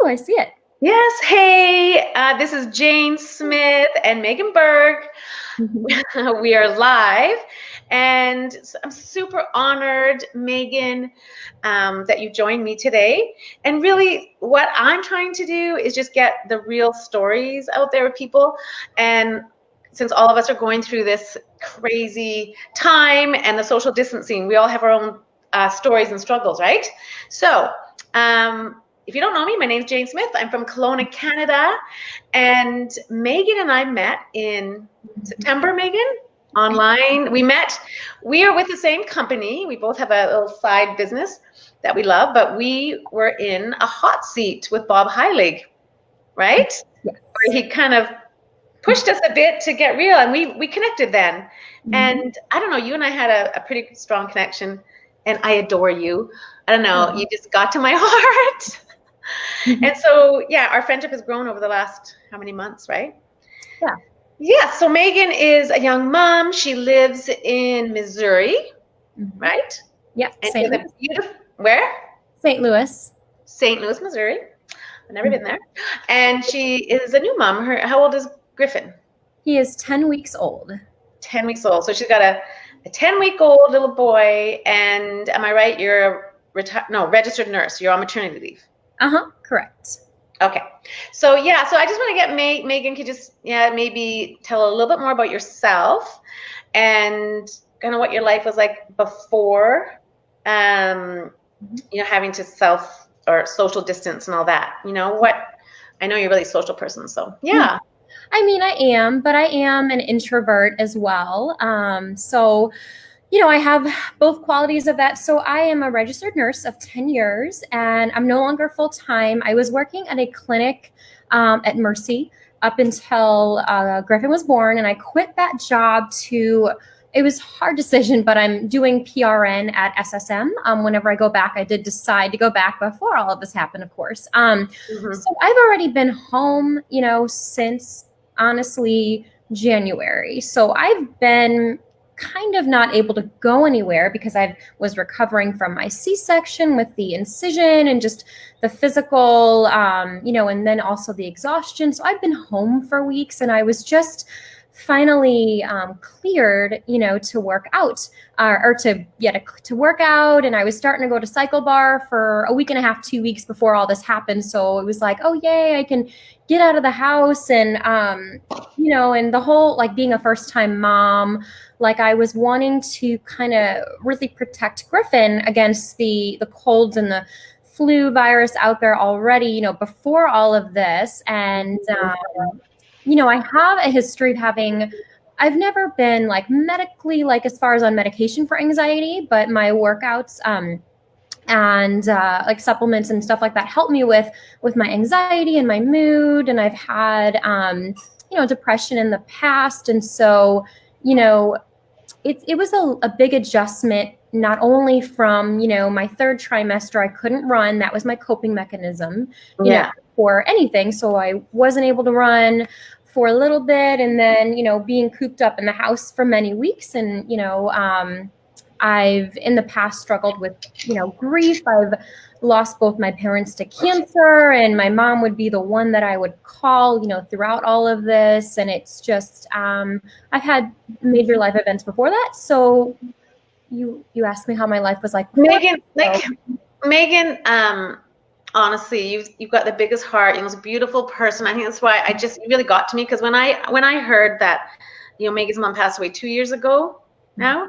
I see it. Yes. Hey, this is Jane Smith and Megan Berg. We are live, and I'm super honored, Megan, that you joined me today. And really, what I'm trying to do is just get the real stories out there with people. And since all of us are going through this crazy time and the social distancing, we all have our own stories and struggles, right? So, if you don't know me, my name's Jane Smith. I'm from Kelowna, Canada. And Megan and I met in September, Megan, online. We are with the same company. We both have a little side business that we love, but we were in a hot seat with Bob Heilig, right? Yes. Where he kind of pushed us a bit to get real, and we connected then. And I don't know, you and I had a pretty strong connection, and I adore you. I don't know, you just got to my heart. And so, yeah, our friendship has grown over the last how many months, right? Yeah. Yeah, so Megan is a young mom. She lives in Missouri, right? Yeah. And where? St. Louis. St. Louis, Missouri. I've never been there. And she is a new mom. How old is Griffin? He is 10 weeks old. 10 weeks old. So she's got a 10-week-old little boy. And am I right? You're a registered nurse. You're on maternity leave. Correct. Okay. So yeah, so I just want to get Megan could just maybe tell a little bit more about yourself and kind of what your life was like before having to self or social distance and all that. I know you're a really social person, so yeah. I mean, I am, but I am an introvert as well. So I have both qualities of that. So I am a registered nurse of 10 years, and I'm no longer full-time. I was working at a clinic at Mercy up until Griffin was born, and I quit that job it was a hard decision, but I'm doing PRN at SSM. Whenever I go back, I did decide to go back before all of this happened, of course. So I've already been home, since honestly January. So I've been kind of not able to go anywhere because I was recovering from my C-section with the incision and just the physical, and then also the exhaustion. So I've been home for weeks, and I was just finally cleared, to work out to work out. And I was starting to go to Cycle Bar for a week and a half, 2 weeks before all this happened. So it was like, oh yay, I can get out of the house. And, and the whole, like being a first time mom, like I was wanting to kind of really protect Griffin against the colds and the flu virus out there already, before all of this. And, I have a history of I've never been like medically, like as far as on medication for anxiety, but my workouts, and like supplements and stuff like that help me with my anxiety and my mood. And I've had, depression in the past. And so, it was a big adjustment, not only from, my third trimester, I couldn't run. That was my coping mechanism, for anything. So I wasn't able to run for a little bit, and then, being cooped up in the house for many weeks. And, I've in the past struggled with, grief. I've lost both my parents to cancer, and my mom would be the one that I would call, throughout all of this. And it's just, I've had major life events before that. So you asked me how my life was like before. Megan, honestly, you've got the biggest heart. You're the most beautiful person. I think that's why it really got to me, because when I heard that, Megan's mom passed away 2 years ago now,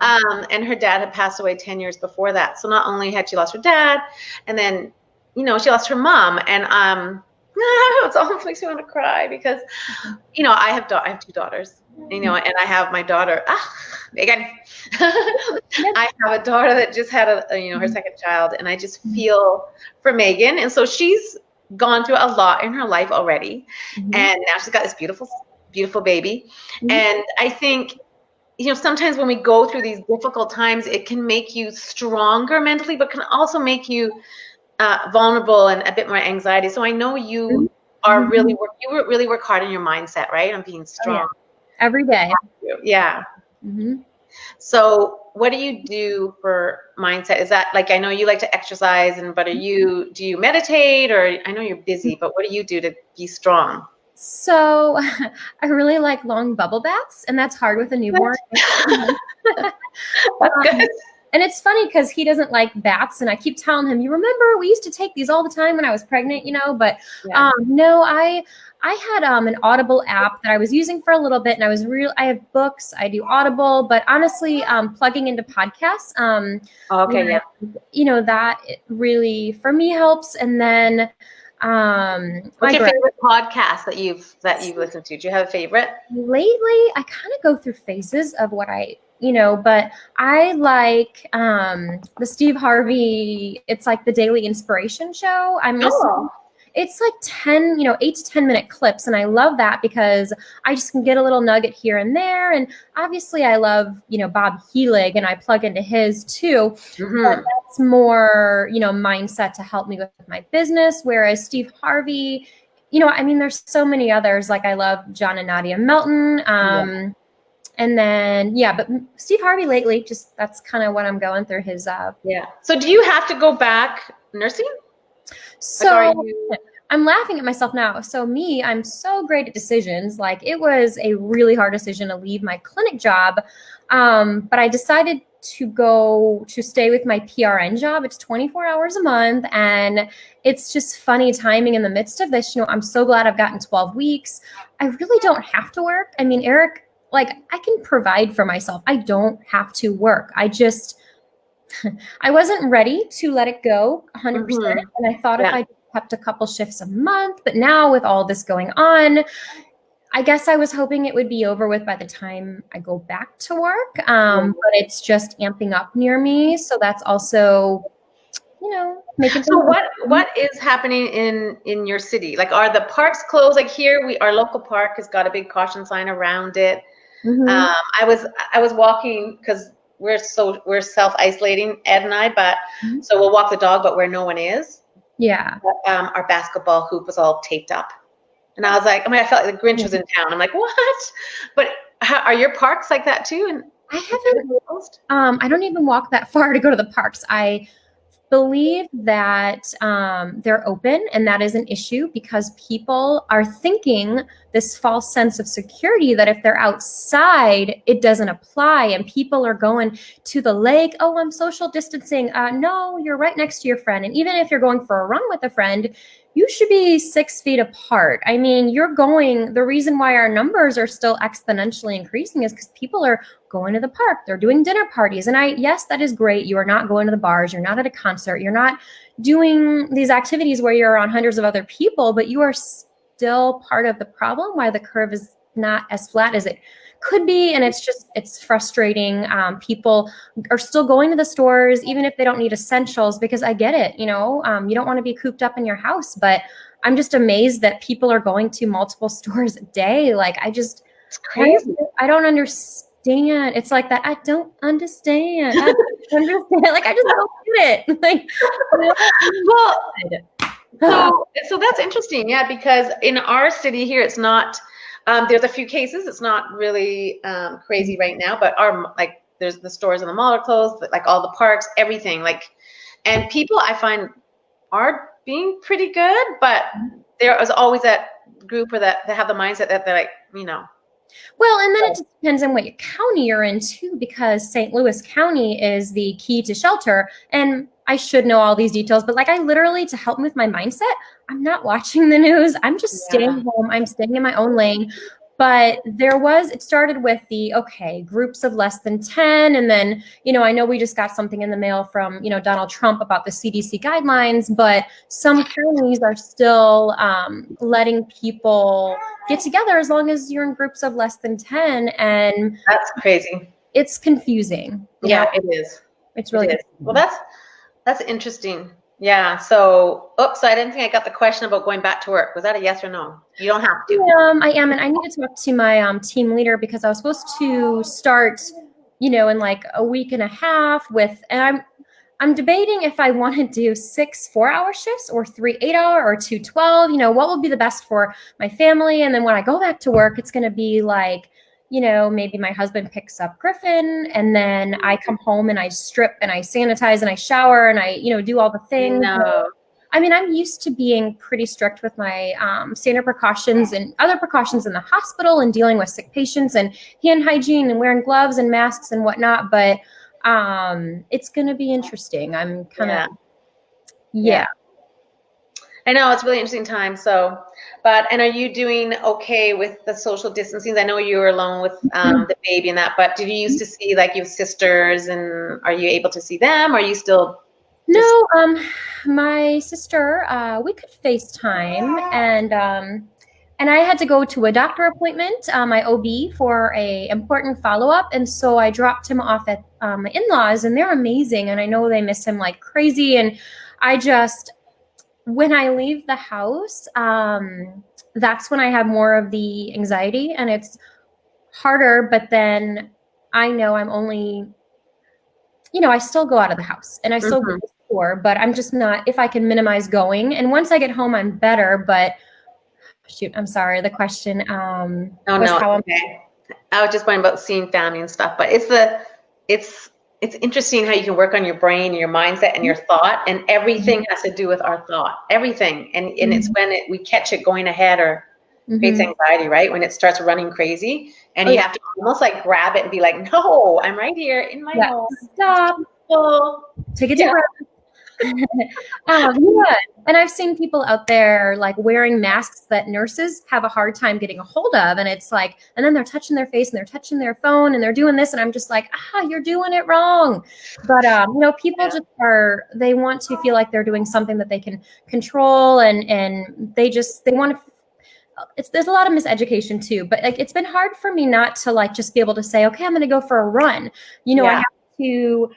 and her dad had passed away 10 years before that. So not only had she lost her dad, and then, she lost her mom, and it almost makes me want to cry because, I have 2 daughters, and I have my daughter, Megan. I have a daughter that just had her second child, and I just feel for Megan. And so she's gone through a lot in her life already, and now she's got this beautiful, beautiful baby. And I think, sometimes when we go through these difficult times, it can make you stronger mentally, but can also make you vulnerable and a bit more anxiety. So I know you are really work hard on your mindset, right? On being strong. Every day. Yeah. So what do you do for mindset? Is that like, I know you like to exercise but do you meditate, or I know you're busy, but what do you do to be strong? So I really like long bubble baths, and that's hard with a newborn. That's good. And it's funny because he doesn't like baths, and I keep telling him, "You remember we used to take these all the time when I was pregnant, you know?" But Yeah. no, I had an Audible app that I was using for a little bit, and I have books, I do Audible, but honestly, plugging into podcasts, Okay, yeah. that really for me helps. And then What's your favorite podcast that you've listened to? Do you have a favorite? lately I kind of go through phases of what but I like the Steve Harvey, it's like the daily inspiration show. I'm listening. Oh. It's like 10, 8 to 10 minute clips. And I love that because I just can get a little nugget here and there. And obviously I love, Bob Helig, and I plug into his too. But that's more, mindset to help me with my business. Whereas Steve Harvey, there's so many others. Like I love John and Nadia Melton. And then, but Steve Harvey lately, just that's kind of what I'm going through his. Yeah. So do you have to go back nursing? So I'm laughing at myself now. So I'm so great at decisions. Like it was a really hard decision to leave my clinic job. But I decided to stay with my PRN job. It's 24 hours a month. And it's just funny timing in the midst of this. I'm so glad I've gotten 12 weeks. I really don't have to work. I mean, Eric, like I can provide for myself. I don't have to work. I wasn't ready to let it go 100%. And I thought if I kept a couple shifts a month, but now with all this going on, I guess I was hoping it would be over with by the time I go back to work. But it's just amping up near me. So that's also, making. So what is happening in your city? Like, are the parks closed? Like here, our local park has got a big caution sign around it. I was walking because we're self-isolating, Ed and I, but so we'll walk the dog, but where no one is. Yeah. But, our basketball hoop was all taped up. And I was like, I felt like the Grinch was in town. I'm like, what? But are your parks like that too? And I haven't, I don't even walk that far to go to the parks. I believe that they're open, and that is an issue because people are thinking this false sense of security that if they're outside, it doesn't apply, and people are going to the lake. Oh, I'm social distancing. No, you're right next to your friend. And even if you're going for a run with a friend, you should be 6 feet apart. I mean, the reason why our numbers are still exponentially increasing is because people are going to the park, they're doing dinner parties. And yes, that is great. You are not going to the bars, you're not at a concert, you're not doing these activities where you're around hundreds of other people, but you are still part of the problem why the curve is not as flat as it could be. And it's frustrating. People are still going to the stores, even if they don't need essentials, because I get it, you don't want to be cooped up in your house, but I'm just amazed that people are going to multiple stores a day. Like, it's crazy. I don't understand. It's like that. I don't understand. I don't understand. Like, I just don't get it. Like, well, so that's interesting. Yeah. Because in our city here, it's not, there's a few cases. It's not really crazy right now, but there's the stores in the mall are closed, but like all the parks, everything, and people I find are being pretty good, but there is always that group or that they have the mindset that they're like, Well, and then it just depends on what county you're in too, because St. Louis County is the key to shelter. And I should know all these details, but like I literally, to help me with my mindset, I'm not watching the news. I'm just staying home. I'm staying in my own lane. But it started with groups of less than 10. And then, I know we just got something in the mail from, Donald Trump about the CDC guidelines, but some counties are still letting people get together as long as you're in groups of less than 10. And that's crazy. It's confusing. Yeah, it is. It's really confusing. Well, that's interesting. Yeah. So, I didn't think I got the question about going back to work. Was that a yes or no? You don't have to. I am, and I need to talk to my team leader because I was supposed to start, in like a week and a half and I'm debating if I want to do 6 4-hour shifts or 3 8-hour or 2 12. What will be the best for my family? And then when I go back to work, it's going to be like maybe my husband picks up Griffin, and then I come home and I strip and I sanitize and I shower and I, do all the things. No. I mean, I'm used to being pretty strict with my standard precautions and other precautions in the hospital and dealing with sick patients and hand hygiene and wearing gloves and masks and whatnot. But it's going to be interesting. I'm kind of, yeah. I know it's a really interesting time. So, and are you doing okay with the social distancing? I know you were alone with the baby and that, but did you used to see like your sisters, and are you able to see them? Or are you still? No, my sister, we could FaceTime, and I had to go to a doctor appointment, my OB, for a important follow-up, and so I dropped him off at my in-laws, and they're amazing, and I know they miss him like crazy, and when I leave the house, that's when I have more of the anxiety, and it's harder, but then I know I'm only, I still go out of the house, and I still go to the store, but I'm just not, if I can minimize going, and once I get home, I'm better, but shoot, I'm sorry, the question no, okay. I was just wondering about seeing family and stuff, but it's interesting how you can work on your brain, your mindset, and your thought, and everything has to do with our thought. Everything, and it's when we catch it going ahead or creates anxiety, right? When it starts running crazy, and you have to almost like grab it and be like, "No, I'm right here in my home. Stop. Take a deep breath." And I've seen people out there like wearing masks that nurses have a hard time getting a hold of, and it's like, and then they're touching their face and they're touching their phone and they're doing this, and I'm just like, you're doing it wrong. But people just they want to feel like they're doing something that they can control, and they want to. There's a lot of miseducation too, but like it's been hard for me not to like just be able to say, okay, I'm going to go for a run. I have to.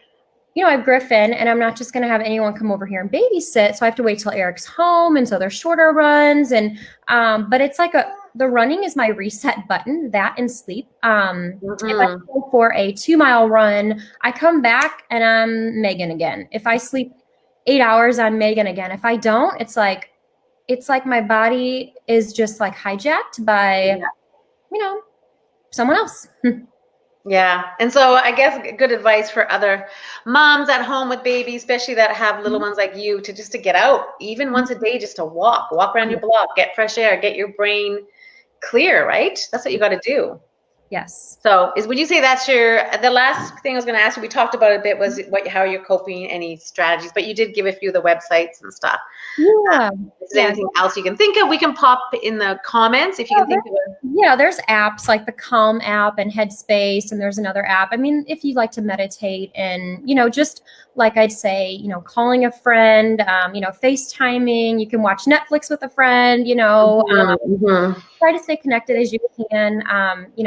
I have Griffin, and I'm not just going to have anyone come over here and babysit. So I have to wait till Eric's home. And so they're shorter runs. And, but it's like the running is my reset button, that and sleep. If I go for a 2-mile run, I come back and I'm Megan again. If I sleep 8 hours, I'm Megan again. If I don't, it's like my body is just like hijacked by, someone else. Yeah. And so I guess good advice for other moms at home with babies, especially that have little ones like you, to get out even once a day, just to walk around your block, get fresh air, get your brain clear, right? That's what you got to do. Yes. So would you say that's the last thing I was going to ask you, we talked about a bit, was how you're coping, any strategies, but you did give a few of the websites and stuff. Yeah. Is there anything else you can think of? We can pop in the comments if you can think of it. Yeah, there's apps like the Calm app and Headspace, and there's another app. I mean, if you like to meditate and, just like I'd say, calling a friend, FaceTiming, you can watch Netflix with a friend, try to stay connected as you can,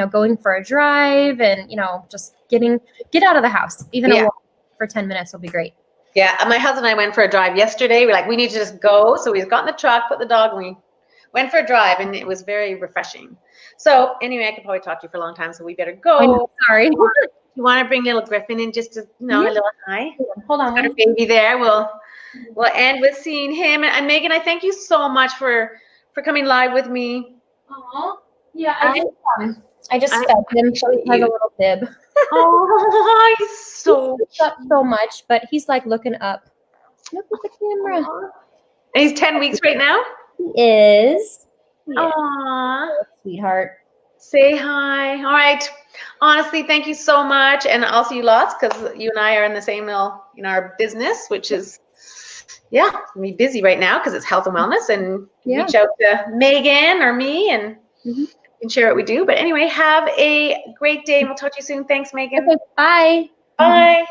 going for a drive and, just get out of the house. Even a walk for 10 minutes will be great. Yeah, my husband and I went for a drive yesterday. We're like, we need to just go. So we got in the truck, put the dog, and we went for a drive, and it was very refreshing. So anyway, I could probably talk to you for a long time, so we better go. I know, sorry. You want to bring little Griffin in just to, a little hi? Hold on. Got a baby there. We'll end with seeing him. And Megan, I thank you so much for coming live with me. Aww. Yeah, I just fed him, so he has a little bib. Oh, he's so up so much, but he's like looking up. Look at the camera. And he's 10 weeks right now? He is. Yeah. Aww. Sweetheart. Say hi. All right. Honestly, thank you so much. And I'll see you lots, because you and I are in the same in our business, which is, me busy right now because it's health and wellness, and reach out to Megan or me and share what we do. But anyway, have a great day, and we'll talk to you soon. Thanks, Megan. Okay, bye. Bye.